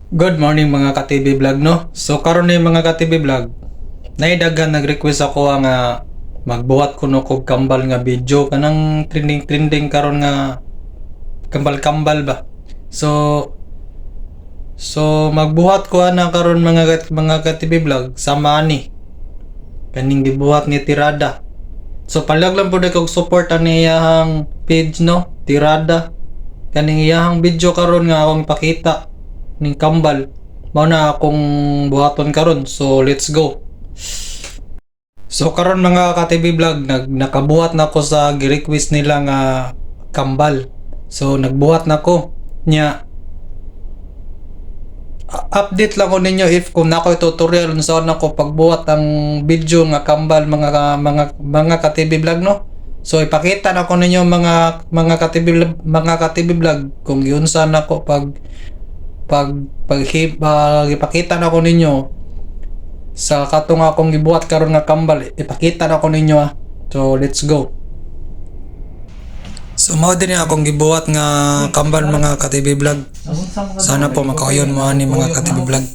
Good morning mga ka-TV vlog no. So karon ni mga ka-TV vlog, naidagan nag-request ako nga magbuhat ko no kog kambal nga video kanang trending karon nga kambal ba. So magbuhat ko ana karon mga ka-TV vlog sama ani kaning gibuhat ni Tirada. So palag lang pud kog support ani iyang page no, Tirada. Kaning iyang video karon nga akong ipakita ning kambal mao na akong buhaton karon, so let's go. So karon mga ka-TV vlog, nakabuhat na ko sa gi-request nila nga kambal. So nagbuhat na ko nya. Update lang ko ninyo if kung nako tutorial unsa na ko pagbuhat ang video nga kambal mga ka-TV vlog no. So ipakita na ko ninyo mga ka-TV vlog kung giunsa na ko ipakita na ko ninyo sa katong akong gibuhat karon nga kambal, ipakita na ko ninyo So let's go. So mao din akong gibuhat nga kambal mga ka-TV vlog. Sana po makaoyon mo ani mga ka-TV vlog.